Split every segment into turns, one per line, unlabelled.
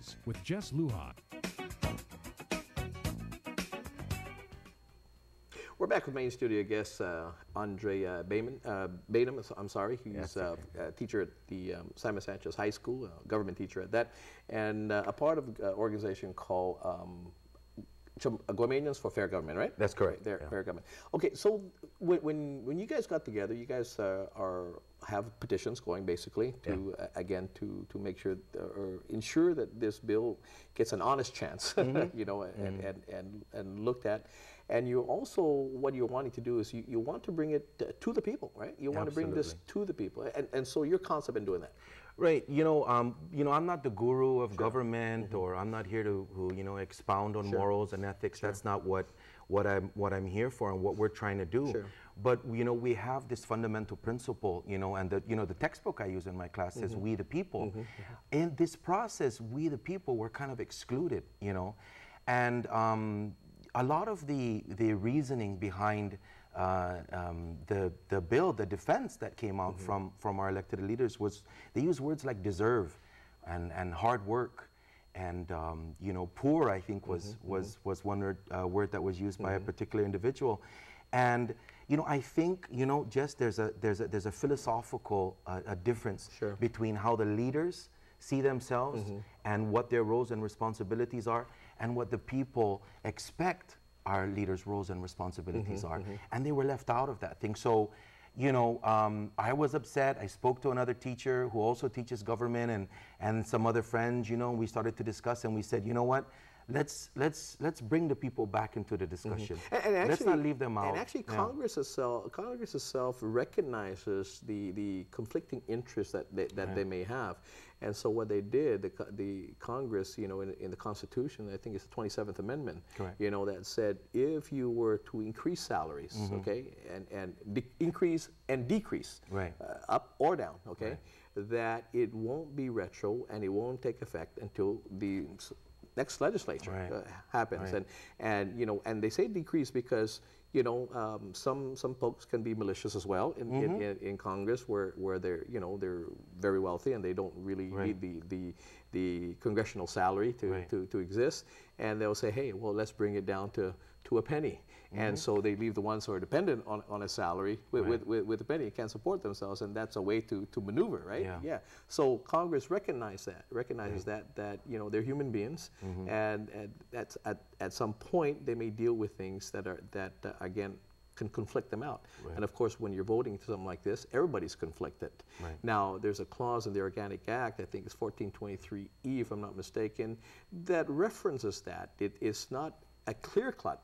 News with Jess Lujan.
We're back with main studio guest Andre Baynum. I'm sorry, he's a teacher at the Simon Sanchez High School, a government teacher at that, and a part of an organization called Guamanians for Fair Government, right?
That's correct.
Fair Government. Okay, so when you guys got together, you guys have petitions going basically to again to make sure or ensure that this bill gets an honest chance, you know, and looked at. And you also, what you're wanting to do is you want to bring it to the people, right? You want to bring this to the people, and so your concept in doing that.
Right. You know, I'm not the guru of government, or I'm not here to expound on morals and ethics. That's not what I'm here for and what we're trying to do. But we have this fundamental principle, and the textbook I use in my class says "We the people." In this process, we the people were kind of excluded, and a lot of the reasoning behind the bill, the defense that came out from our elected leaders was they use words like deserve and hard work and poor, I think was one word that was used by a particular individual. And I think just there's a philosophical difference between how the leaders see themselves and what their roles and responsibilities are, and what the people expect our leaders' roles and responsibilities are. And they were left out of that thing. So, I was upset. I spoke to another teacher who also teaches government and some other friends, we started to discuss, and we said, you know what? Let's bring the people back into the discussion.
And actually,
let's not leave them out.
And actually, Congress itself recognizes the conflicting interests that they may have, and so what they did, the Congress, in the Constitution, I think it's the 27th Amendment, that said if you were to increase salaries, okay, and increase and decrease, up or down, okay, that it won't be retro and it won't take effect until the next legislature happens, and they say decrease because some folks can be malicious as well in Congress where they're they're very wealthy and they don't really need the congressional salary to exist, and they'll say, hey, well, let's bring it down to a penny. And so they leave the ones who are dependent on a salary with a penny, can't support themselves, and that's a way to maneuver, right? So Congress recognizes that they're human beings, and at some point they may deal with things that again can conflict them out. And of course, when you're voting for something like this, everybody's conflicted. Now, there's a clause in the Organic Act, I think it's 1423E, if I'm not mistaken, that references that. It is not a clear-cut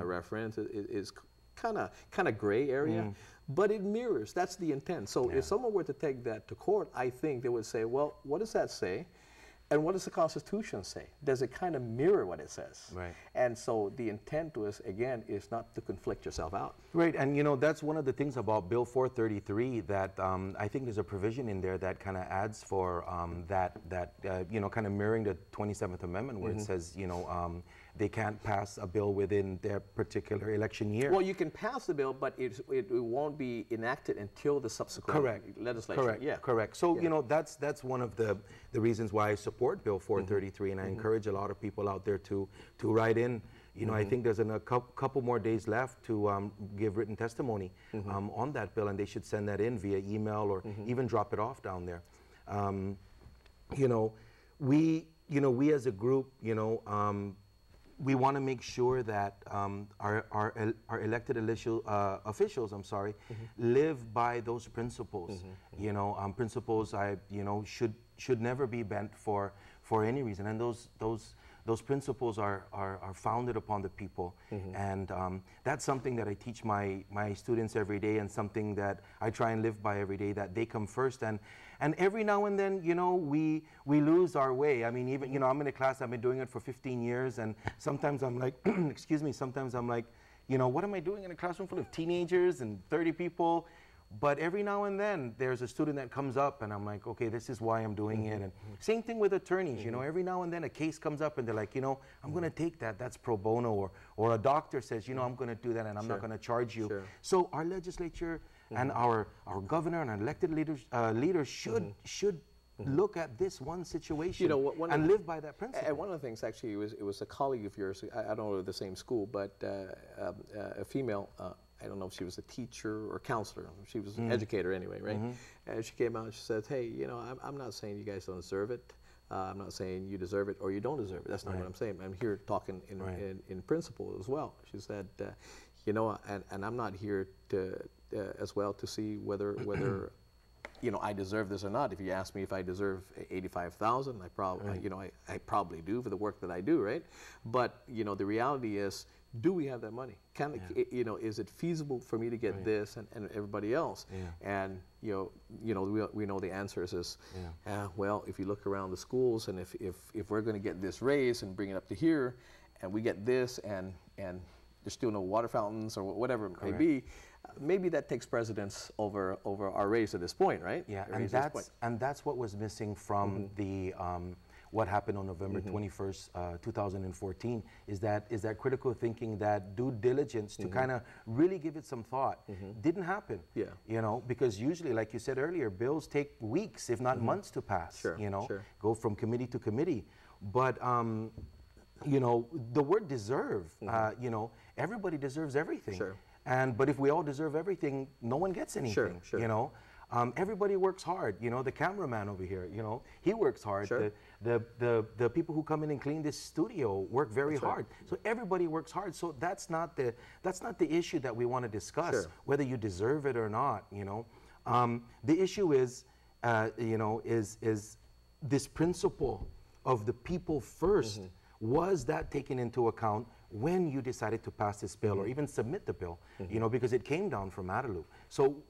reference. It is kind of gray area, but it mirrors. That's the intent. So if someone were to take that to court, I think they would say, well, what does that say? And what does the Constitution say? Does it kind of mirror what it says? And so the intent was, again, is not to conflict yourself out.
And that's one of the things about Bill 433 that I think there's a provision in there that kind of adds for that kind of mirroring the 27th Amendment where it says, they can't pass a bill within their particular election year.
Well, you can pass the bill, but it won't be enacted until the subsequent legislation.
Correct. So, that's one of the reasons why I support Bill 433, and I encourage a lot of people out there to write in. I think there's a couple more days left to give written testimony on that bill, and they should send that in via email or even drop it off down there. We as a group, we want to make sure that our elected officials, live by those principles. Principles should never be bent for any reason, and those principles are founded upon the people, and that's something that I teach my students every day, and something that I try and live by every day. That they come first, and every now and then, we lose our way. I mean, even I'm in a class. I've been doing it for 15 years, and sometimes I'm like, excuse me. Sometimes I'm like, what am I doing in a classroom full of teenagers and 30 people? But every now and then, there's a student that comes up, and I'm like, okay, this is why I'm doing it. And same thing with attorneys, every now and then a case comes up, and they're like, I'm going to take that. That's pro bono. Or a doctor says, I'm going to do that, and I'm not going to charge you. So our legislature and our governor and our elected leaders should look at this one situation,
you know,
and live by that principle.
And one of the things, actually, it was a colleague of yours, I don't know the same school, but a female, I don't know if she was a teacher or counselor. She was an educator anyway, right? And she came out and she said, hey, you know, I'm not saying you guys don't deserve it. I'm not saying you deserve it or you don't deserve it. That's not what I'm saying. I'm here talking in principle as well. She said, you know, and I'm not here to as well to see whether you know, I deserve this or not. If you ask me if I deserve 85,000, I probably, you know, I probably do for the work that I do, right? But you know, the reality is, do we have that money? You know, is it feasible for me to get this and everybody else? And you know, we know the answer is, well, if you look around the schools, and if we're going to get this raise and bring it up to here, and we get this, and there's still no water fountains or whatever it may be. Maybe that takes precedence over our race at this point, right?
Yeah, and that's what was missing from the what happened on November 21st, 2014, is that critical thinking, that due diligence to kind of really give it some thought. Didn't happen. Yeah. You know, because usually, like you said earlier, bills take weeks, if not months, to pass. Sure. You know, go from committee to committee, but. You know, the word deserve, you know, everybody deserves everything. Sure. But if we all deserve everything, no one gets anything, you know. Everybody works hard, you know, the cameraman over here, you know, he works hard. Sure. The people who come in and clean this studio work very hard. So everybody works hard. So that's not the issue that we want to discuss, whether you deserve it or not, you know. The issue is, you know, is this principle of the people first. Was that taken into account when you decided to pass this bill or even submit the bill? You know, because it came down from Adelup. So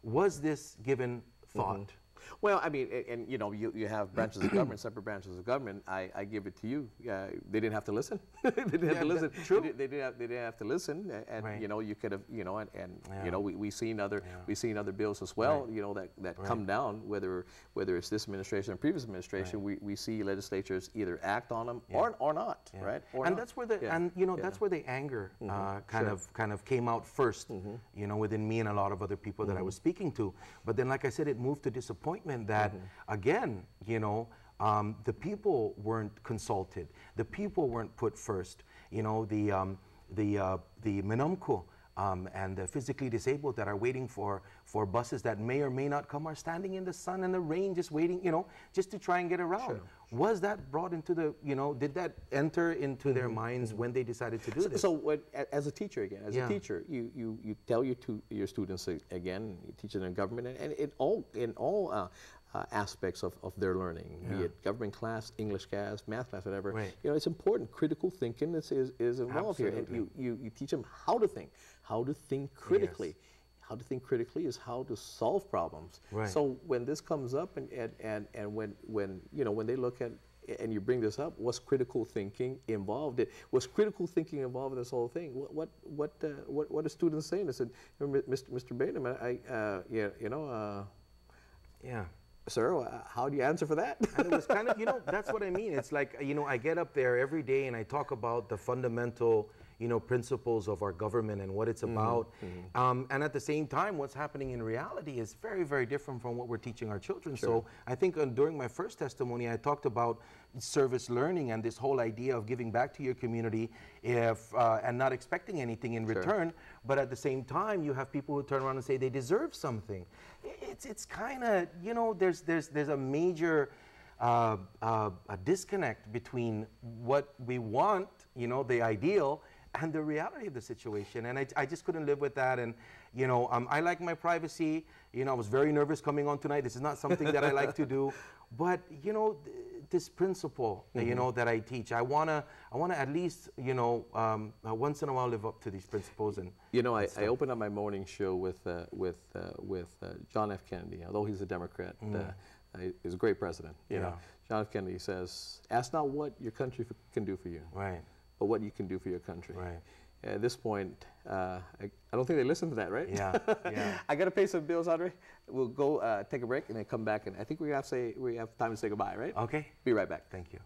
was this given thought?
Well, I mean, and you know, you have branches of government, separate branches of government. I give it to you. They didn't have to listen. They didn't have to listen. True. They didn't have to listen. And you know, you could have, you know, and you know, we've seen other bills as well. You know, that come down, whether it's this administration or previous administration. We see legislatures either act on them or not, right? Or
and
not.
that's where the you know, that's where the anger kind of came out first. You know, within me and a lot of other people that I was speaking to. But then, like I said, it moved to disappointment that again, you know, the people weren't consulted, the people weren't put first. You know, the Menumco and the physically disabled that are waiting for buses that may or may not come are standing in the sun and the rain, just waiting, you know, just to try and get around. Sure. Was that brought into the, you know, did that enter into their minds when they decided to do this?
So as a teacher again, as a teacher, you tell your students again, you teach them in government, and in all aspects of their learning, be it government class, English class, math class, whatever. You know, it's important. Critical thinking is involved here, and you teach them how to think critically. How to think critically is how to solve problems. So when this comes up, and when you know, when they look at, and you bring this up, was critical thinking involved? Was critical thinking involved in this whole thing? What are students saying? They said, Mr. Baynum, sir, how do you answer for that?
And it was kind of, you know, that's what I mean. It's like, you know, I get up there every day and I talk about the fundamental, you know, principles of our government and what it's about. And at the same time, what's happening in reality is very, very different from what we're teaching our children. So I think during my first testimony, I talked about service learning and this whole idea of giving back to your community and not expecting anything in return. But at the same time, you have people who turn around and say they deserve something. It's kind of, you know, there's a major a disconnect between what we want, you know, the ideal, and the reality of the situation. And I just couldn't live with that. And, you know, I like my privacy. You know, I was very nervous coming on tonight. This is not something that I like to do. But, you know, this principle, you know, that I teach, I wanna at least, you know, once in a while live up to these principles. And
you know, I opened up my morning show with John F. Kennedy. Although he's a Democrat, he's a great president. You know, John F. Kennedy says, "Ask not what your country can do for you, but what you can do for your country." At this point, I don't think they listen to that, right? I got to pay some bills, Andre. We'll go take a break and then come back, and I think we have time to say goodbye, right?
Okay.
Be right back.
Thank you.